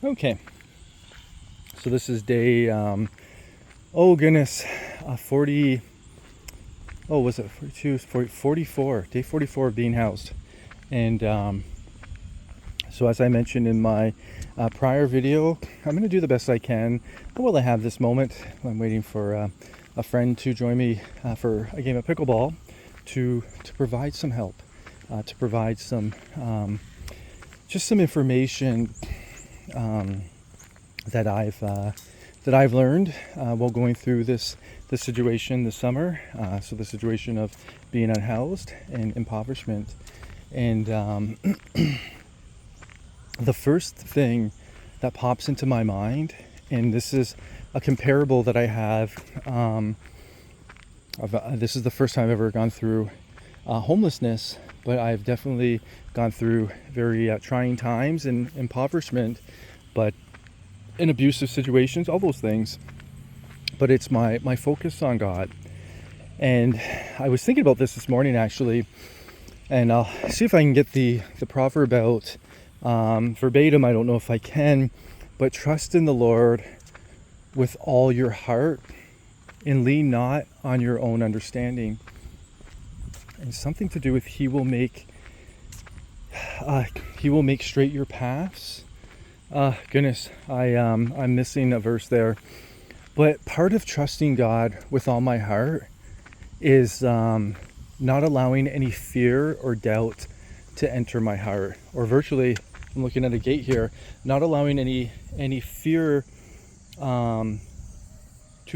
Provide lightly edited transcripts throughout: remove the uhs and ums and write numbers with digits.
Okay, so this is day, oh goodness, 40, oh, was it 42, 44, day 44 of being housed. And so as I mentioned in my prior video, I'm going to do the best I can while I have this moment. I'm waiting for a friend to join me for a game of pickleball to provide some help, to provide some, just some information that I've learned while going through this situation this summer. So the situation of being unhoused and impoverishment, and the first thing that pops into my mind, and this is a comparable that I have. This is the first time I've ever gone through homelessness, but I've definitely gone through very trying times and impoverishment, but in abusive situations, all those things. But it's my focus on God. And I was thinking about this morning, actually, and I'll see if I can get the proverb out verbatim. I don't know if I can, but trust in the Lord with all your heart and lean not on your own understanding. And something to do with He will make straight your paths. Goodness, I'm missing a verse there. But part of trusting God with all my heart is not allowing any fear or doubt to enter my heart. Or virtually, I'm looking at a gate here, not allowing any fear to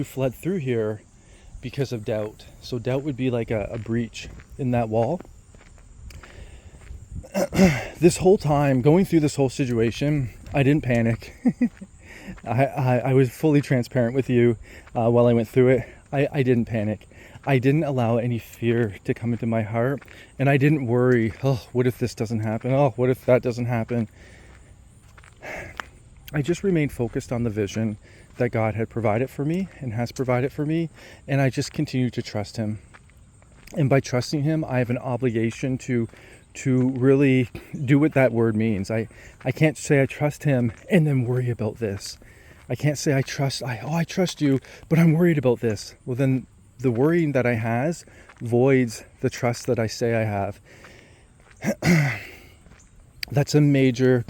flood through here because of doubt. So doubt would be like a breach in that wall. This whole time, going through this whole situation, I didn't panic. I was fully transparent with you while I went through it. I didn't panic. I didn't allow any fear to come into my heart. And I didn't worry, oh, what if this doesn't happen? Oh, what if that doesn't happen? I just remained focused on the vision that God had provided for me and has provided for me. And I just continued to trust Him. And by trusting Him, I have an obligation to really do what that word means. I can't say I trust Him and then worry about this. I can't say I trust you, but I'm worried about this. Well, then the worrying that I has voids the trust that I say I have. That's a major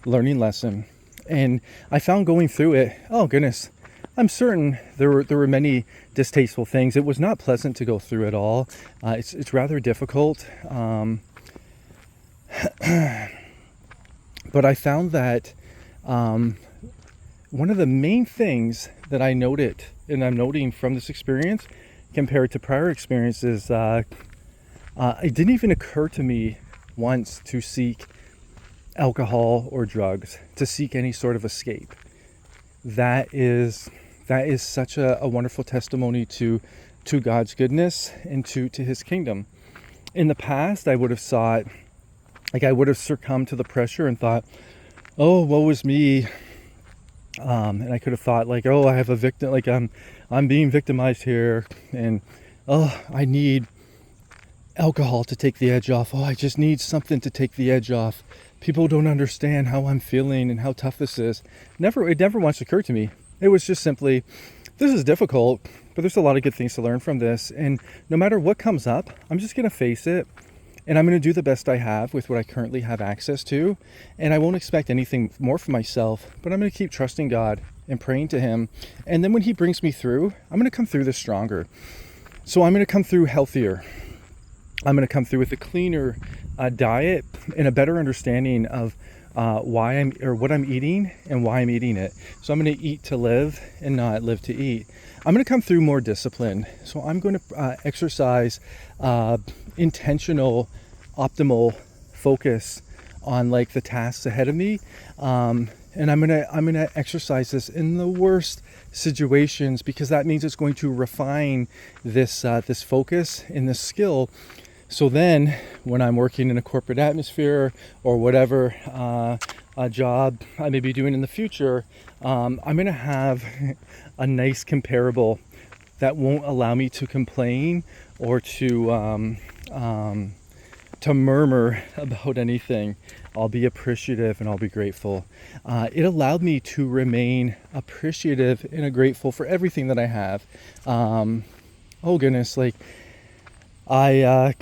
learning lesson. And I found going through it, oh goodness, I'm certain there were many distasteful things. It was not pleasant to go through it all. It's rather difficult. But I found that one of the main things that I noted, and I'm noting from this experience compared to prior experiences, it didn't even occur to me once to seek alcohol or drugs, to seek any sort of escape. That is such a wonderful testimony to God's goodness and to His kingdom. In the past, I would have thought, I would have succumbed to the pressure and thought, oh, woe is me. And I could have thought oh, I have a victim, I'm being victimized here, and oh, I need alcohol to take the edge off. Oh, I just need something to take the edge off. People don't understand how I'm feeling and how tough this is. It never once occurred to me. It was just simply, this is difficult, but there's a lot of good things to learn from this. And no matter what comes up, I'm just going to face it. And I'm going to do the best I have with what I currently have access to. And I won't expect anything more from myself, but I'm going to keep trusting God and praying to Him. And then when He brings me through, I'm going to come through this stronger. So I'm going to come through healthier. I'm going to come through with a cleaner diet and a better understanding of what I'm eating and why I'm eating it. So I'm going to eat to live and not live to eat. I'm going to come through more disciplined. So I'm going to exercise intentional, optimal focus on the tasks ahead of me. And I'm gonna exercise this in the worst situations, because that means it's going to refine this focus and this skill. So then, when I'm working in a corporate atmosphere or whatever a job I may be doing in the future, I'm going to have a nice comparable that won't allow me to complain or to to murmur about anything. I'll be appreciative and I'll be grateful. It allowed me to remain appreciative and grateful for everything that I have. Oh goodness, like I'm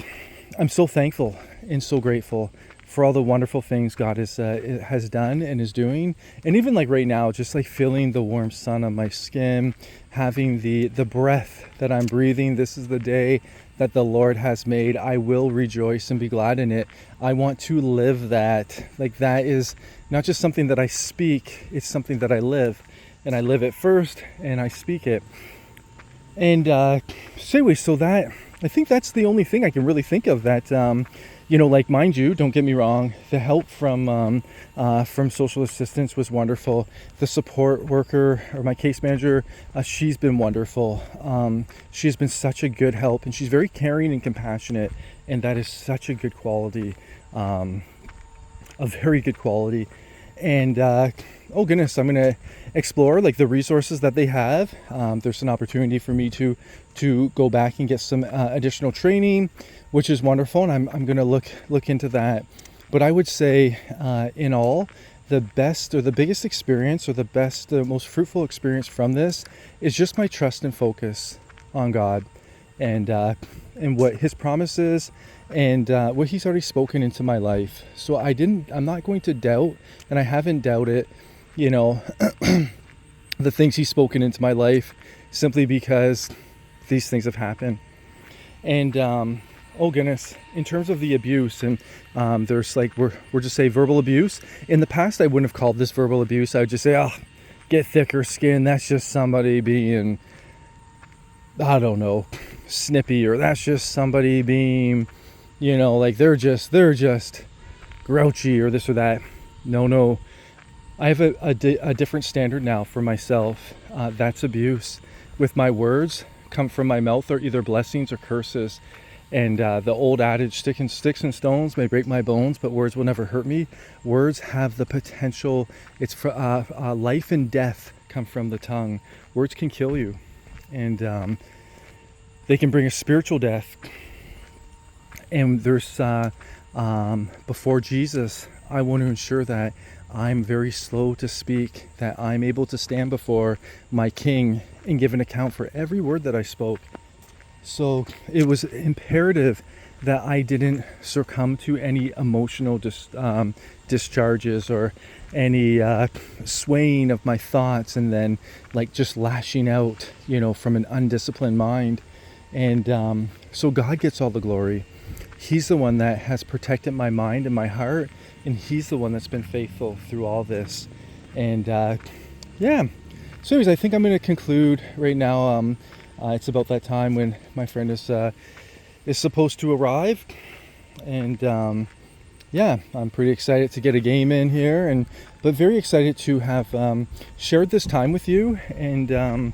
so thankful and so grateful for all the wonderful things God has done and is doing. And even like right now, just like feeling the warm sun on my skin, having the breath that I'm breathing. This is the day that the Lord has made. I will rejoice and be glad in it. I want to live that. Like that is not just something that I speak, it's something that I live. And I live it first and I speak it. And so anyway, so that, I think that's the only thing I can really think of that, like, mind you, don't get me wrong, the help from social assistance was wonderful. The support worker or my case manager, she's been wonderful. She's been such a good help, and she's very caring and compassionate, and that is such a good quality, a very good quality. And oh goodness, I'm gonna explore like the resources that they have. There's an opportunity for me to go back and get some additional training, which is wonderful, and I'm gonna look into that. But I would say in all, the best or the biggest experience or the most fruitful experience from this is just my trust and focus on God and what his promises and what he's already spoken into my life. So I'm not going to doubt, and I haven't doubted, the things he's spoken into my life, simply because these things have happened. And oh goodness, in terms of the abuse, and there's like, we're just say verbal abuse. In the past, I wouldn't have called this verbal abuse. I would just say, oh, get thicker skin. That's just somebody being, I don't know, snippy, or that's just somebody being, like they're just grouchy or this or that. No. I have a different standard now for myself. That's abuse. With my words come from my mouth are either blessings or curses. And the old adage, sticks and stones may break my bones, but words will never hurt me. Words have the potential. It's for life and death come from the tongue. Words can kill you, and they can bring a spiritual death. And there's before Jesus, I want to ensure that I'm very slow to speak, that I'm able to stand before my King and give an account for every word that I spoke. So it was imperative that I didn't succumb to any emotional discharges or any swaying of my thoughts and then like just lashing out, from an undisciplined mind. And so God gets all the glory. He's the one that has protected my mind and my heart, and he's the one that's been faithful through all this. And yeah. So anyways, I think I'm going to conclude right now. It's about that time when my friend is supposed to arrive, and yeah, I'm pretty excited to get a game in here, but very excited to have shared this time with you, and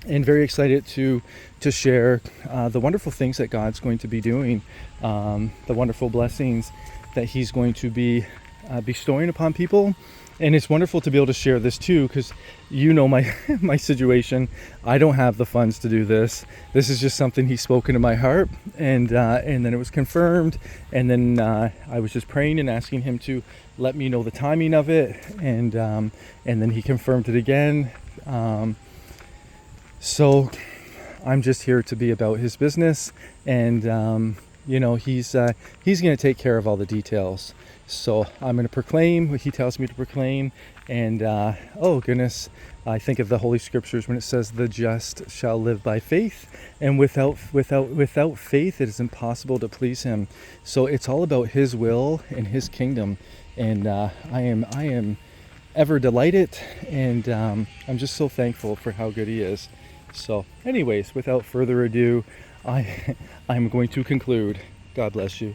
very excited to share the wonderful things that God's going to be doing, the wonderful blessings that he's going to be bestowing upon people. And it's wonderful to be able to share this too, because my my situation. I don't have the funds to do this. This is just something he's spoken to my heart, and then it was confirmed, and then I was just praying and asking him to let me know the timing of it, and then he confirmed it again. So I'm just here to be about his business, and he's going to take care of all the details. So I'm going to proclaim what he tells me to proclaim. And oh goodness, I think of the Holy Scriptures when it says the just shall live by faith, and without faith it is impossible to please him. So it's all about his will and his kingdom, and I am ever delighted, and I'm just so thankful for how good he is. So anyways, without further ado, I'm going to conclude. God bless you.